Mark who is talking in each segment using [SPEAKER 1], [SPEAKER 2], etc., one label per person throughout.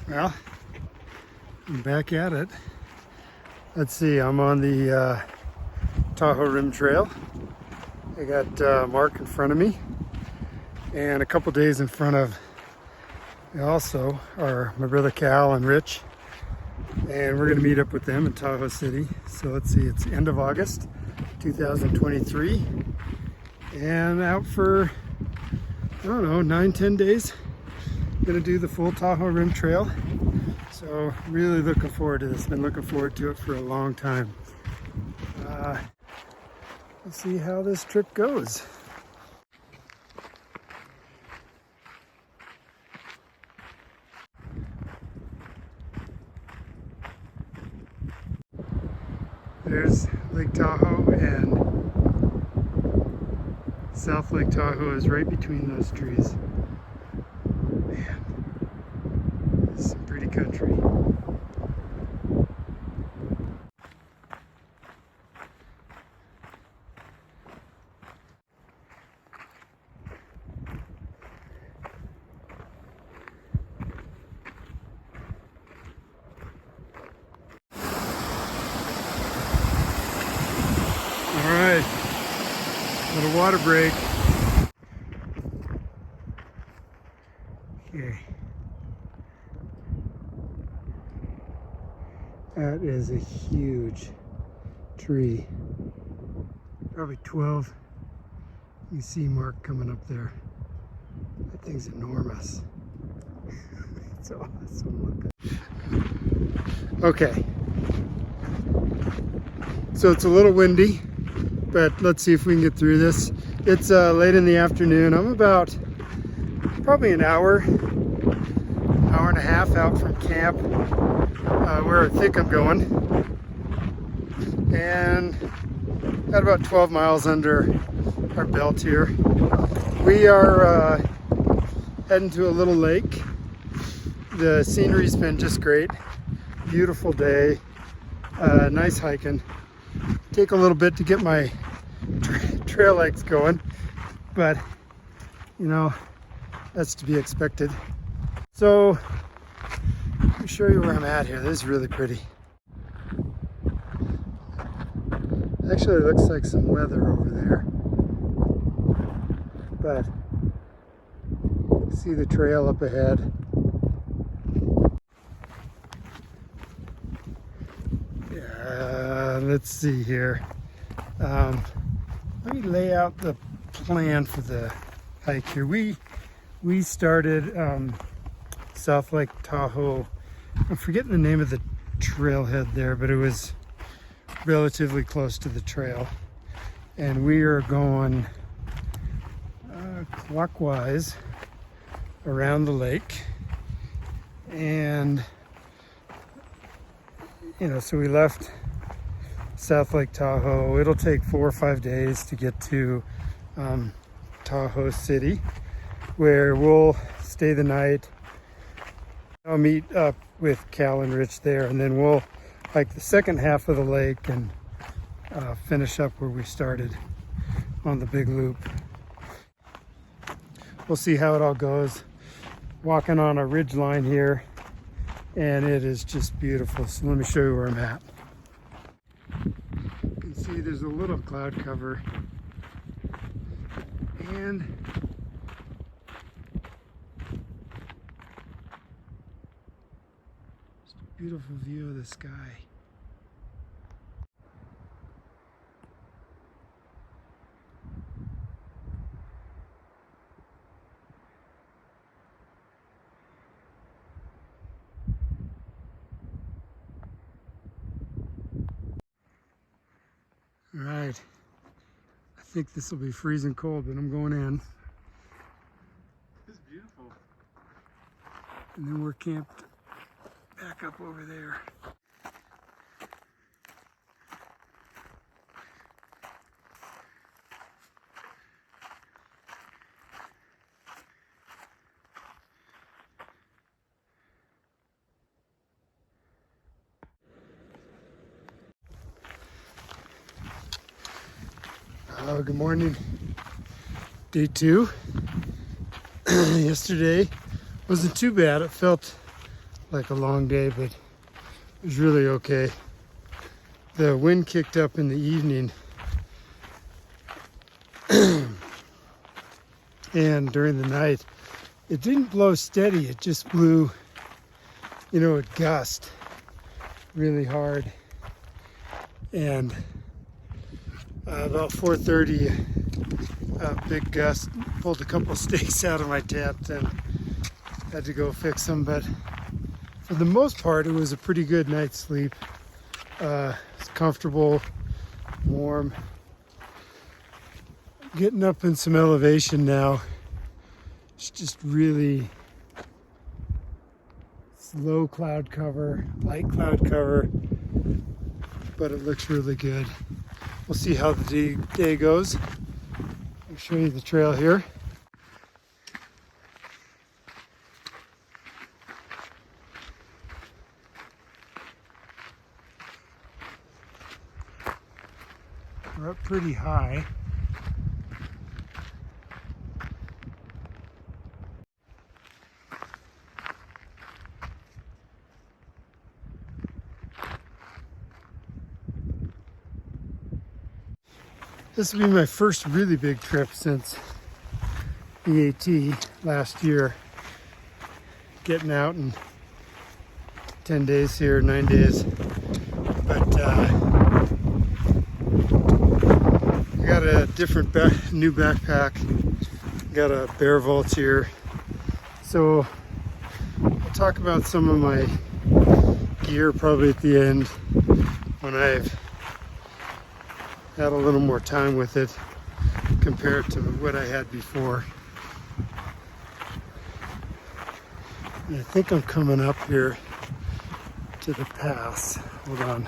[SPEAKER 1] Well, I'm back at it. Let's see, I'm on the Tahoe Rim Trail. I got Mark in front of me, and a couple days in front of me also are my brother Cal and Rich, and we're gonna meet up with them in Tahoe City. So let's see, it's end of August 2023, and out for, I don't know, 9-10 days. Gonna do the full Tahoe Rim Trail. So really looking forward to this. Been looking forward to it for a long time. Let's see how this trip goes. There's Lake Tahoe, and South Lake Tahoe is right between those trees. Man, this is some pretty country. All right, little water break. Okay. That is a huge tree. Probably 12. You see Mark coming up there. That thing's enormous. It's awesome. Okay. So it's a little windy, but let's see if we can get through this. It's late in the afternoon. I'm about probably an hour and a half out from camp, where I think I'm going, and got about 12 miles under our belt here. We are heading to a little lake. The scenery's been just great. Beautiful day, nice hiking. Take a little bit to get my trail legs going, but you know, that's to be expected. So let me show you where I'm at here. This is really pretty. Actually, it looks like some weather over there, but see the trail up ahead. Yeah, let's see here. Let me lay out the plan for the hike here. We started South Lake Tahoe. I'm forgetting the name of the trailhead there, but it was relatively close to the trail. And we are going clockwise around the lake. And, you know, so we left South Lake Tahoe. It'll take 4 or 5 days to get to Tahoe City, where we'll stay the night. I'll meet up with Cal and Rich there, and then we'll hike the second half of the lake and finish up where we started on the big loop. We'll see how it all goes. Walking on a ridge line here, and it is just beautiful. So let me show you where I'm at. You can see there's a little cloud cover, and just a beautiful view of the sky. All right, I think this will be freezing cold, but I'm going in. It's beautiful. And then we're camped back up over there. Good morning. Day 2. Yesterday wasn't too bad. It felt like a long day, but it was really okay. The wind kicked up in the evening and during the night. It didn't blow steady, it just blew, you know, it gust really hard. And about 4:30, a big gust pulled a couple stakes out of my tent and had to go fix them. But for the most part, it was a pretty good night's sleep. It's comfortable, warm. Getting up in some elevation now. It's just really slow cloud cover, light cloud cover, but it looks really good. We'll see how the day goes. I'll show you the trail here. We're up pretty high. This will be my first really big trip since EAT last year. Getting out in 10 days here, 9 days. But I got a different new backpack. Got a Bear Vault here. So I'll talk about some of my gear probably at the end when I've had a little more time with it compared to what I had before. And I think I'm coming up here to the pass. Hold on.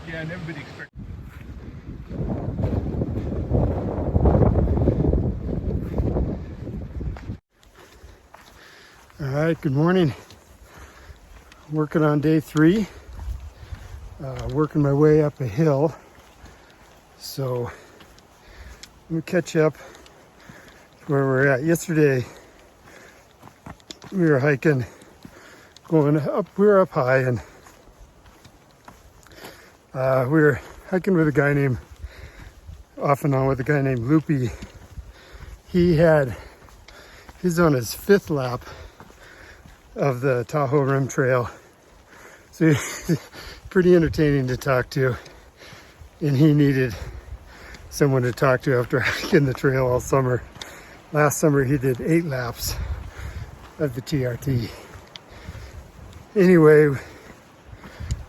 [SPEAKER 2] Yeah, and everybody expects.
[SPEAKER 1] All right, good morning. Working on day 3. Working my way up a hill. So let me catch up where we're at. Yesterday we were hiking, going up. We were up high, and we were hiking with a guy named, off and on with a guy named Loopy. He's on his 5th lap of the Tahoe Rim Trail. So he's pretty entertaining to talk to. And he needed someone to talk to after hiking the trail all summer. Last summer he did 8 laps of the TRT. Anyway,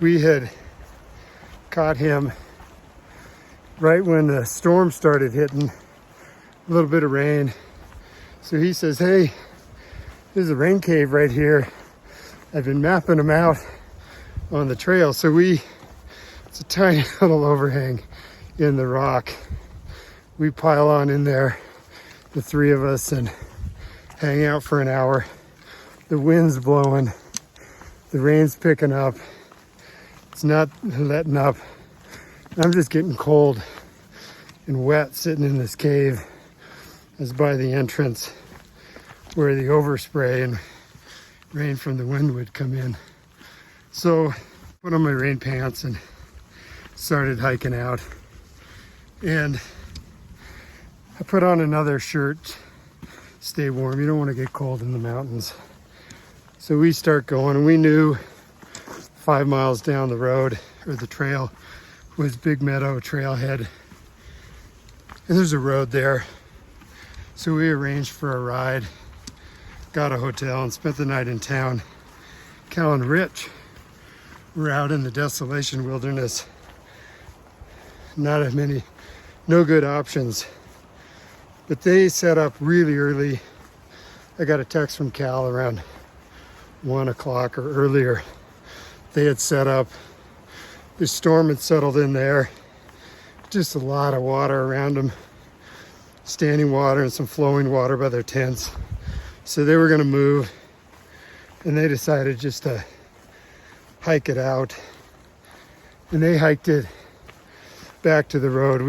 [SPEAKER 1] we had caught him right when the storm started hitting, a little bit of rain. So he says, hey, there's a rain cave right here. I've been mapping them out on the trail. So it's a tiny little overhang in the rock. We pile on in there, the 3 of us, and hang out for an hour. The wind's blowing, the rain's picking up. It's not letting up. I'm just getting cold and wet sitting in this cave. I was by the entrance where the overspray and rain from the wind would come in. So put on my rain pants and started hiking out. And I put on another shirt, stay warm. You don't want to get cold in the mountains. So we start going, and we knew 5 miles down the road, or the trail, was Big Meadow Trailhead. And there's a road there. So we arranged for a ride, got a hotel, and spent the night in town. Cal and Rich were out in the desolation wilderness. Not as many, no good options. But they set up really early. I got a text from Cal around 1 o'clock or earlier. They had set up. The storm had settled in there. Just a lot of water around them. Standing water and some flowing water by their tents. So they were gonna move, and they decided just to hike it out. And they hiked it back to the road.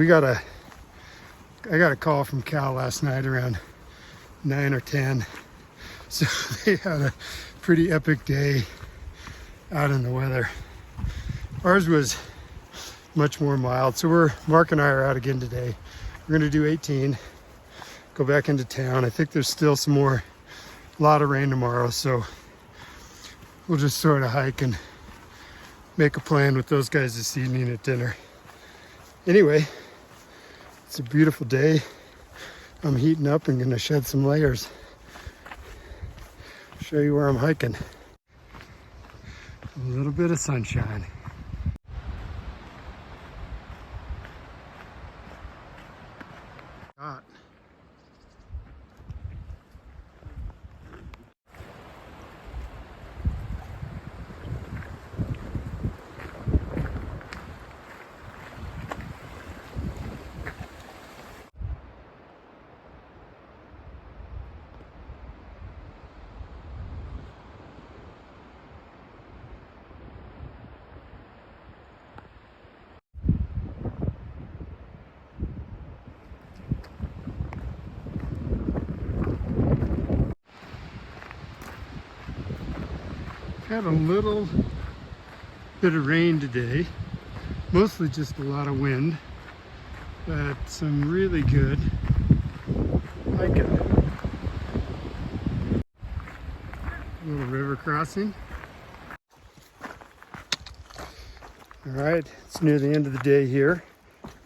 [SPEAKER 1] I got a call from Cal last night around 9 or 10. So they had a pretty epic day out in the weather. Ours was much more mild. So Mark and I are out again today. We're gonna do 18, go back into town. I think there's still a lot of rain tomorrow. So we'll just sort of hike and make a plan with those guys this evening at dinner. Anyway, it's a beautiful day. I'm heating up and gonna shed some layers. Show you where I'm hiking. A little bit of sunshine. Hot. Had a little bit of rain today, mostly just a lot of wind, but some really good hiking. A little river crossing. All right, it's near the end of the day here,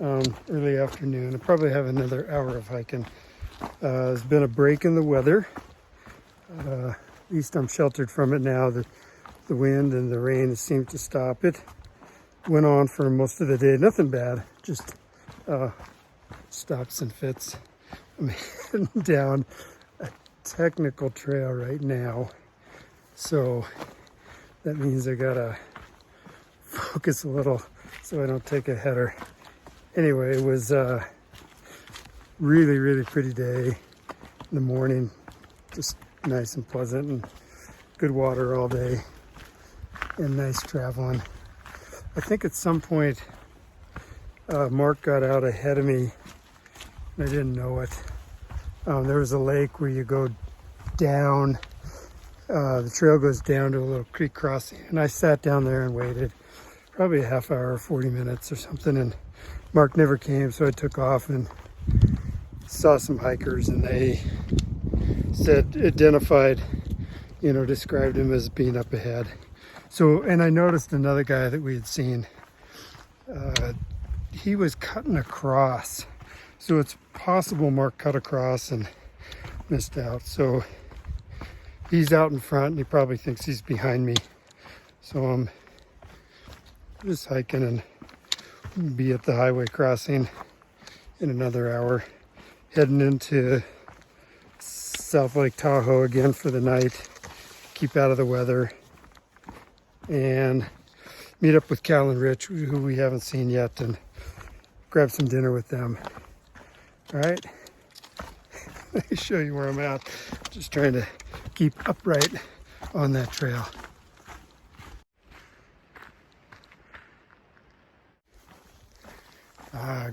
[SPEAKER 1] early afternoon. I'll probably have another hour of hiking. There's been a break in the weather. At least I'm sheltered from it now. The wind and the rain seemed to stop. It went on for most of the day. Nothing bad, just stops and fits. I'm heading down a technical trail right now. So that means I gotta focus a little so I don't take a header. Anyway, it was a really, really pretty day in the morning. Just nice and pleasant and good water all day. And nice traveling. I think at some point Mark got out ahead of me. I didn't know it. There was a lake where you go down. The trail goes down to a little creek crossing, and I sat down there and waited probably a half hour, 40 minutes or something, and Mark never came, so I took off and saw some hikers, and they identified, described him as being up ahead. So, and I noticed another guy that we had seen. He was cutting across. So it's possible Mark cut across and missed out. So he's out in front and he probably thinks he's behind me. So I'm just hiking and be at the highway crossing in another hour. Heading into South Lake Tahoe again for the night. Keep out of the weather. And meet up with Cal and Rich, who we haven't seen yet, and grab some dinner with them. All right, let me show you where I'm at. Just trying to keep upright on that trail.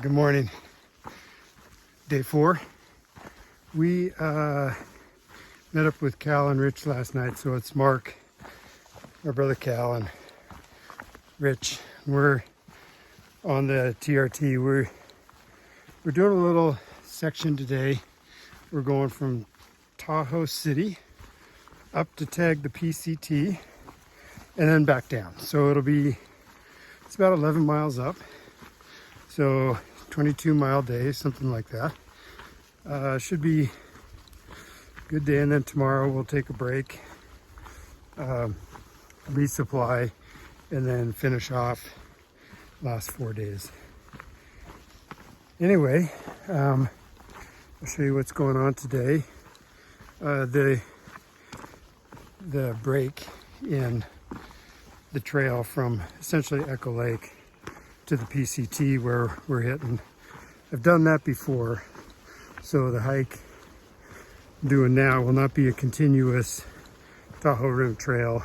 [SPEAKER 1] Good morning. Day 4. We met up with Cal and Rich last night, so it's Mark, my brother Cal, and Rich. We're on the TRT. We're doing a little section today. We're going from Tahoe City up to tag the PCT and then back down. So it's about 11 miles up. So 22-mile day, something like that. Should be a good day. And then tomorrow we'll take a break, resupply, and then finish off last 4 days. Anyway, I'll show you what's going on today. The break in the trail from essentially Echo Lake to the PCT where we're hitting. I've done that before, so the hike I'm doing now will not be a continuous Tahoe Rim trail.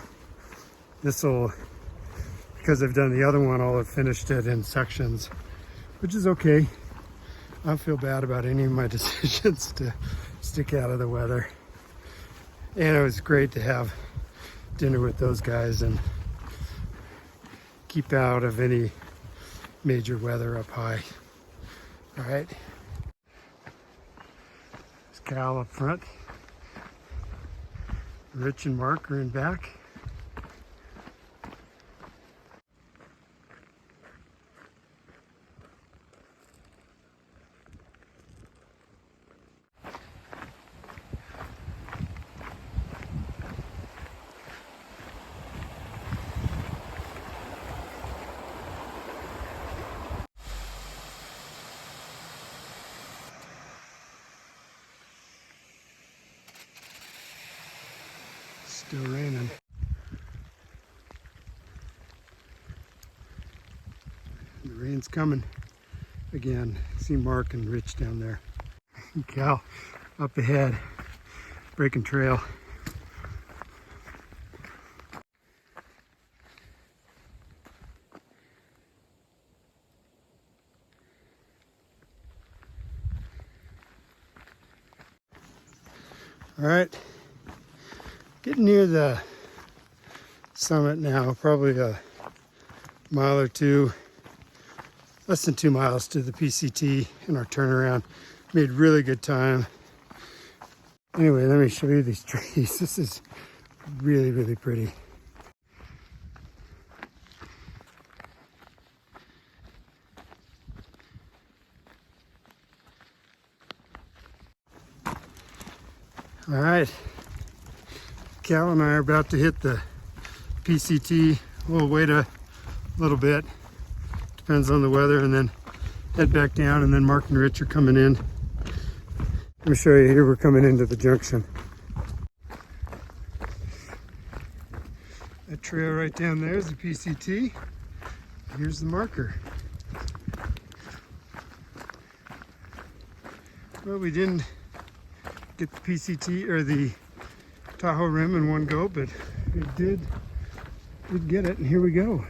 [SPEAKER 1] This'll, because I've done the other one, I'll have finished it in sections, which is okay. I don't feel bad about any of my decisions to stick out of the weather. And it was great to have dinner with those guys and keep out of any major weather up high. All right. There's Cal up front. Rich and Mark are in back. Still raining. The rain's coming again. See Mark and Rich down there. Cal up ahead, breaking trail. All right. Getting near the summit now, probably a mile or two, less than 2 miles to the PCT in our turnaround. Made really good time. Anyway, let me show you these trees. This is really, really pretty. All right. Cal and I are about to hit the PCT. We'll wait a little bit, depends on the weather, and then head back down, and then Mark and Rich are coming in. Let me show you here, we're coming into the junction. That trail right down there is the PCT. Here's the marker. Well, we didn't get the PCT or the Tahoe Rim in one go, but it did get it, and here we go.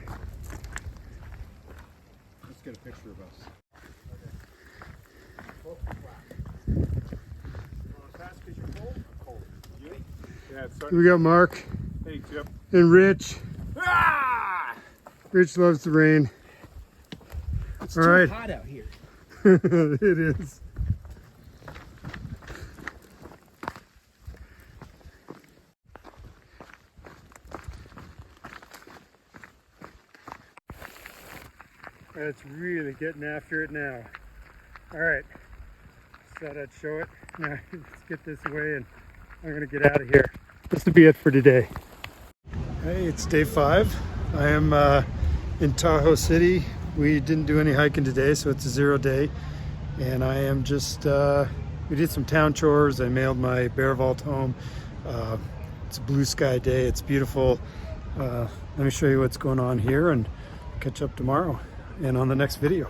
[SPEAKER 2] Let's get a picture of us.
[SPEAKER 1] We got Mark.
[SPEAKER 2] Hey, Chip.
[SPEAKER 1] And Rich.
[SPEAKER 2] Ah!
[SPEAKER 1] Rich loves the rain.
[SPEAKER 3] It's
[SPEAKER 1] All
[SPEAKER 3] too
[SPEAKER 1] right.
[SPEAKER 3] hot out here.
[SPEAKER 1] It is. It's really getting after it now. All right, thought I'd show it. Now let's get this away and I'm gonna get out of here. This will be it for today. Hey, it's day 5. I am in Tahoe City. We didn't do any hiking today, so it's a 0 day. And I am just, we did some town chores. I mailed my bear vault home. It's a blue sky day, it's beautiful. Let me show you what's going on here and catch up tomorrow and on the next video.